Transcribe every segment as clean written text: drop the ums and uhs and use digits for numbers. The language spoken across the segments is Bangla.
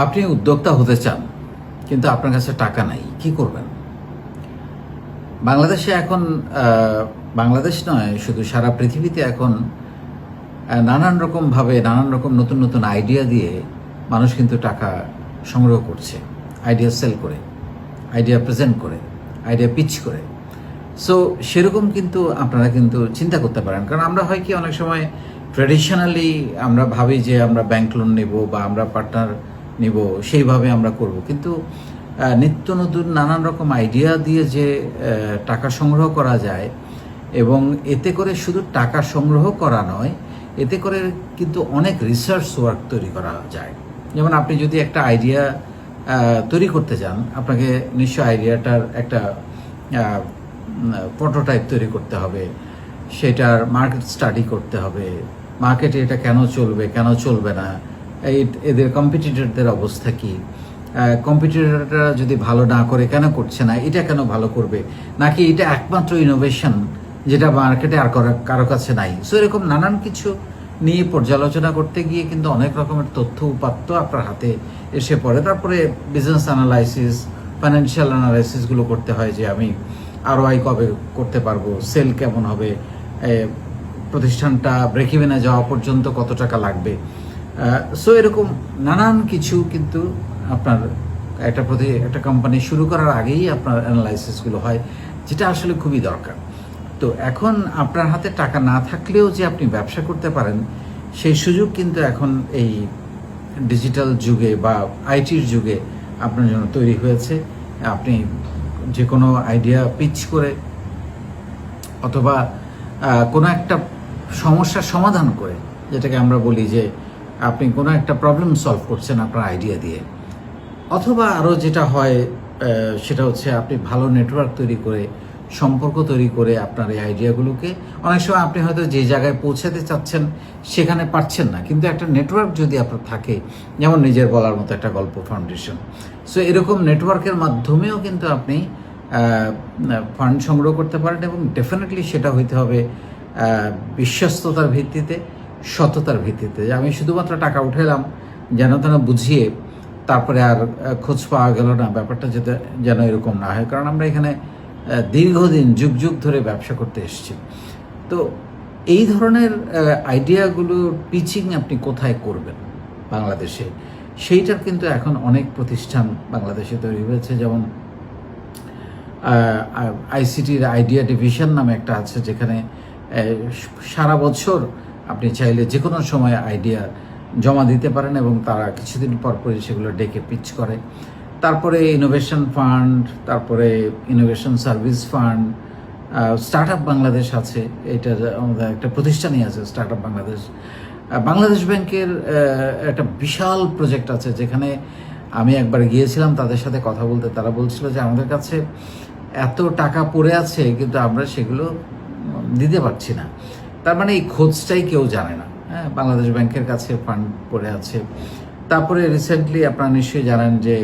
আপনি উদ্যোক্তা হতে চান, কিন্তু আপনার কাছে টাকা নাই, কি করবেন? বাংলাদেশে এখন বাংলাদেশ নয়, শুধু সারা পৃথিবীতে এখন নানান রকমভাবে নানান রকম নতুন নতুন আইডিয়া দিয়ে মানুষ কিন্তু টাকা সংগ্রহ করছে, আইডিয়া সেল করে, আইডিয়া প্রেজেন্ট করে, আইডিয়া পিচ করে। সো সেরকম কিন্তু আপনারা কিন্তু চিন্তা করতে পারেন, কারণ আমরা হয় কি অনেক সময় ট্র্যাডিশনালি আমরা ভাবি যে আমরা ব্যাংক লোন নেব বা আমরা পার্টনার নিব, সেইভাবে আমরা করব, কিন্তু নিত্য নতুন নানান রকম আইডিয়া দিয়ে যে টাকা সংগ্রহ করা যায়, এবং এতে করে শুধু টাকা সংগ্রহ করা নয়, এতে করে কিন্তু অনেক রিসার্চ ওয়ার্ক তৈরি করা যায়। যেমন আপনি যদি একটা আইডিয়া তৈরি করতে চান, আপনাকে নিশ্চয় আইডিয়াটার একটা প্রোটোটাইপ তৈরি করতে হবে, সেটার মার্কেট স্টাডি করতে হবে, মার্কেটে এটা কেন চলবে কেন চলবে না, এদের কম্পিটিটরদের অবস্থা কী, কম্পিটিটররা যদি ভালো না করে কেন করছে না, এটা কেন ভালো করবে, নাকি এটা একমাত্র ইনোভেশন যেটা মার্কেটে আর কারো কাছে নাই। সো এরকম নানান কিছু নিয়ে পর্যালোচনা করতে গিয়ে কিন্তু অনেক রকমের তথ্য উপাত্ত আপনার হাতে এসে পড়ে। তারপরে বিজনেস অ্যানালাইসিস, ফাইন্যান্সিয়াল অ্যানালাইসিসগুলো করতে হয়, যে আমি আরওআই কবে করতে পারবো, সেল কেমন হবে, প্রতিষ্ঠানটা ব্রেক ইভেনে যাওয়া পর্যন্ত কত টাকা লাগবে। সো এরকম নানান কিছু কিন্তু আপনার একটা কোম্পানি শুরু করার আগেই আপনার অ্যানালাইসিসগুলো হয়, যেটা আসলে খুবই দরকার। তো এখন আপনার হাতে টাকা না থাকলেও যে আপনি ব্যবসা করতে পারেন, সেই সুযোগ কিন্তু এখন এই ডিজিটাল যুগে বা আইটির যুগে আপনার জন্য তৈরি হয়েছে। আপনি যে কোনো আইডিয়া পিচ করে অথবা কোনো একটা সমস্যার সমাধান করে, যেটাকে আমরা বলি যে আপনি কোনো একটা প্রবলেম সলভ করছেন আপনার আইডিয়া দিয়ে, অথবা আরও যেটা হয় সেটা হচ্ছে আপনি ভালো নেটওয়ার্ক তৈরি করে, সম্পর্ক তৈরি করে আপনার এই আইডিয়াগুলোকে, অনেক সময় আপনি হয়তো যে জায়গায় পৌঁছাতে চাচ্ছেন সেখানে পারছেন না, কিন্তু একটা নেটওয়ার্ক যদি আপনার থাকে, যেমন নিজের বলার মতো একটা গল্প ফাউন্ডেশন, সো এরকম নেটওয়ার্কের মাধ্যমেও কিন্তু আপনি ফান্ড সংগ্রহ করতে পারেন, এবং ডেফিনেটলি সেটা হইতে হবে বিশ্বস্ততার ভিত্তিতে, সততার ভিত্তিতে। আমি শুধুমাত্র টাকা উঠালাম যেন তেন বুঝিয়ে তারপরে আর খোঁজ পাওয়া গেল না, ব্যাপারটা যেন এরকম না হয়, কারণ আমরা এখানে দীর্ঘদিন যুগ যুগ ধরে ব্যবসা করতে এসেছি। তো এই ধরনের আইডিয়াগুলোর পিচিং আপনি কোথায় করবেন বাংলাদেশে, সেইটার কিন্তু এখন অনেক প্রতিষ্ঠান বাংলাদেশে তৈরি হয়েছে। যেমন আইসিটির আইডিয়া ডিভিশন নামে একটা আছে, যেখানে সারা বছর আপনি চাইলে যে কোনো সময় আইডিয়া জমা দিতে পারেন, এবং তারা কিছুদিন পরপরই সেগুলো ডেকে পিচ করে। তারপরে ইনোভেশন ফান্ড, তারপরে innovation service fund, start up Bangladesh আছে, এটা আমাদের একটা প্রতিষ্ঠানই আছে স্টার্ট আপ বাংলাদেশ। বাংলাদেশ ব্যাংকের একটা বিশাল প্রজেক্ট আছে, যেখানে আমি একবার গিয়েছিলাম তাদের সাথে কথা বলতে, তারা বলছিল যে আমাদের কাছে এত টাকা পড়ে আছে, কিন্তু আমরা সেগুলো দিতে পারছি না। তার মানে এই খোঁজটাই কেউ জানে না। হ্যাঁ, বাংলাদেশ ব্যাংকের কাছে ফান্ড পড়ে আছে। তারপরে রিসেন্টলি আপনারা নিশ্চয়ই জানেন যে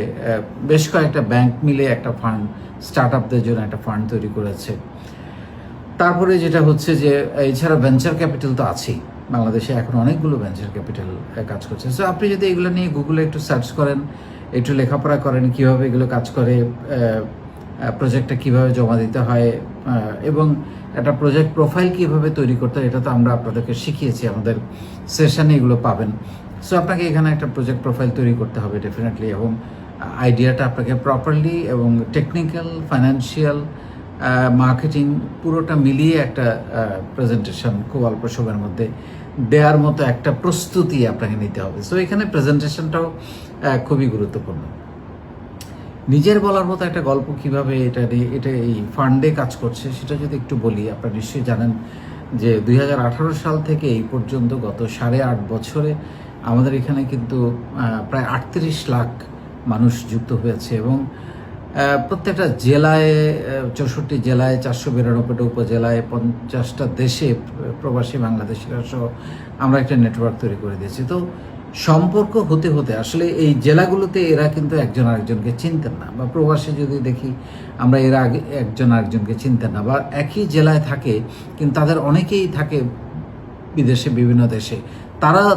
বেশ কয়েকটা ব্যাংক মিলে একটা ফান্ড, স্টার্ট আপদের জন্য একটা ফান্ড তৈরি করেছে। তারপরে যেটা হচ্ছে যে এছাড়া ভেঞ্চার ক্যাপিটাল তো আছেই, বাংলাদেশে এখন অনেকগুলো ভেঞ্চার ক্যাপিটাল কাজ করছে। সো আপনি যদি এগুলো নিয়ে গুগলে একটু সার্চ করেন, একটু লেখাপড়া করেন কীভাবে এগুলো কাজ করে, প্রজেক্টটা কীভাবে জমা দিতে হয়, এবং একটা প্রজেক্ট প্রোফাইল কীভাবে তৈরি করতে হয়, এটা তো আমরা আপনাদেরকে শিখিয়েছি, আমাদের সেশনে এগুলো পাবেন। সো আপনাকে এখানে একটা প্রজেক্ট প্রোফাইল তৈরি করতে হবে ডেফিনেটলি, এবং আইডিয়াটা আপনাকে প্রপারলি এবং টেকনিক্যাল, ফাইন্যান্সিয়াল, মার্কেটিং পুরোটা মিলিয়ে একটা প্রেজেন্টেশন খুব অল্প সময়ের মধ্যে দেওয়ার মতো একটা প্রস্তুতি আপনাকে নিতে হবে। সো এখানে প্রেজেন্টেশনটাও খুবই গুরুত্বপূর্ণ। নিজের বলার মতো একটা গল্প কিভাবে এটা এই ফান্ডে কাজ করছে সেটা যদি একটু বলি, আপনারা নিশ্চয়ই জানেন যে 2018 সাল থেকে এই পর্যন্ত গত 8.5 বছরে আমাদের এখানে কিন্তু প্রায় 38 লাখ মানুষ যুক্ত হয়েছে, এবং প্রত্যেকটা জেলায়, 64 জেলায়, 492টা উপজেলায়, 50টা দেশে প্রবাসী বাংলাদেশিরা সহ আমরা একটা নেটওয়ার্ক তৈরি করে দিয়েছি। তো সম্পর্ক হতে হতে আসলে এই জেলাগুলোতে এরা কিন্তু একজন আরেকজনকে চিনতেন না, বা প্রবাসী যদি দেখি আমরা এরা আগে একজন আরেকজনকে চিনতেন না, বা একই জেলায় থাকে কিন্তু তাদের অনেকেই থাকে বিদেশে, বিভিন্ন দেশে,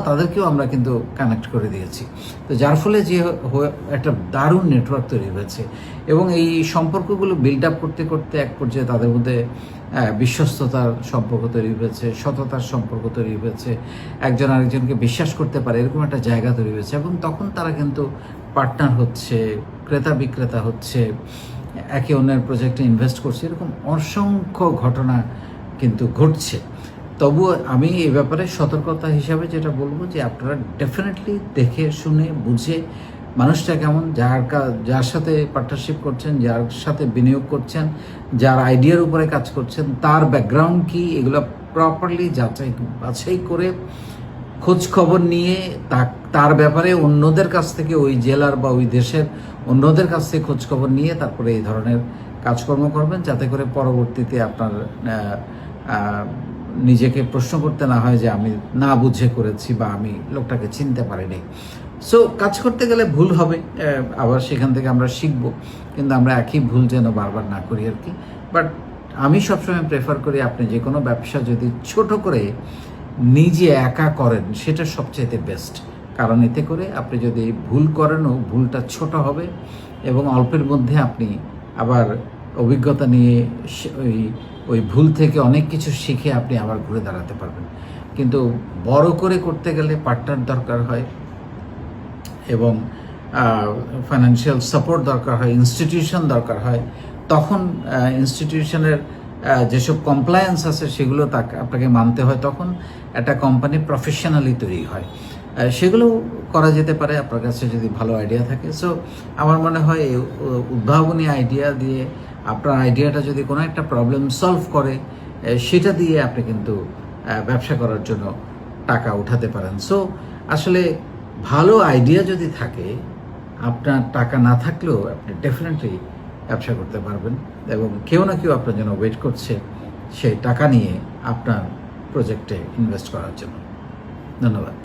তাদেরকেও আমরা কিন্তু কানেক্ট করে দিয়েছি। তো যার ফলে যে একটা দারুণ নেটওয়ার্ক তৈরি হয়েছে এবং এই সম্পর্কগুলো বিল্ড আপ করতে করতে এক পর্যায়ে তাদের মধ্যে বিশ্বস্ততার সম্পর্ক তৈরি হয়েছে, সততার সম্পর্ক তৈরি হয়েছে, একজন আরেকজনকে বিশ্বাস করতে পারে এরকম একটা জায়গা তৈরি হয়েছে এবং তখন তারা কিন্তু পার্টনার হচ্ছে, ক্রেতা বিক্রেতা হচ্ছে, একে অন্যের প্রজেক্টে ইনভেস্ট করছে, এরকম অসংখ্য ঘটনা কিন্তু ঘটছে। তবুও আমি এই ব্যাপারে সতর্কতা হিসাবে যেটা বলবো যে আপনারা ডেফিনেটলি দেখে শুনে বুঝে মানুষটা কেমন, যার সাথে পার্টনারশিপ করছেন, যার সাথে বিনিয়োগ করছেন, যার আইডিয়ার উপরে কাজ করছেন, তার ব্যাকগ্রাউন্ড কি, এগুলো প্রপারলি বাছাই করে খোঁজ খবর নিয়ে তার ব্যাপারে অন্যদের কাছ থেকে, ওই জেলার বা ওই দেশের অন্যদের কাছ থেকে খোঁজ খবর নিয়ে তারপরে এই ধরনের কাজকর্ম করবেন, যাতে করে পরবর্তীতে আপনার নিজেকে প্রশ্ন করতে না হয় যে আমি না বুঝে করেছি বা আমি লোকটাকে চিনতে পারিনি। সো কাজ করতে গেলে ভুল হবে, আবার সেখান থেকে আমরা শিখব, কিন্তু আমরা একই ভুল যেন বারবার না করি আর কি। বাট আমি সবসময় প্রেফার করি আপনি যে কোনো ব্যবসা যদি ছোট করে নিজে একা করেন সেটা সবচেয়ে বেস্ট, কারণ এতে করে আপনি যদি ভুল করেনও ভুলটা ছোট হবে এবং অল্পের মধ্যে আপনি আবার অভিজ্ঞতা নিয়ে ওই ভুল থেকে অনেক কিছু শিখে আপনি আবার ঘুরে দাঁড়াতে পারবেন। কিন্তু বড় করে করতে গেলে পার্টনার দরকার হয় এবং ফাইন্যান্সিয়াল সাপোর্ট দরকার হয়, ইনস্টিটিউশন দরকার হয়। তখন ইনস্টিটিউশনের যেসব কমপ্লায়েন্স আছে সেগুলো আপনাকে মানতে হয়, তখন একটা কোম্পানি প্রফেশনালি তৈরি হয়। সেগুলো করা যেতে পারে আপনার কাছে যদি ভালো আইডিয়া থাকে। সো আমার মনে হয় এই উদ্ভাবনী আইডিয়া দিয়ে আপনার আইডিয়াটা যদি কোনো একটা প্রবলেম সলভ করে, সেটা দিয়ে আপনি কিন্তু ব্যবসা করার জন্য টাকা উঠাতে পারেন। সো আসলে ভালো আইডিয়া যদি থাকে, আপনার টাকা না থাকলেও আপনি ডেফিনেটলি ব্যবসা করতে পারবেন এবং কেউ না কেউ আপনার জন্য ওয়েট করছে সেই টাকা নিয়ে আপনার প্রজেক্টে ইনভেস্ট করার জন্য। ধন্যবাদ।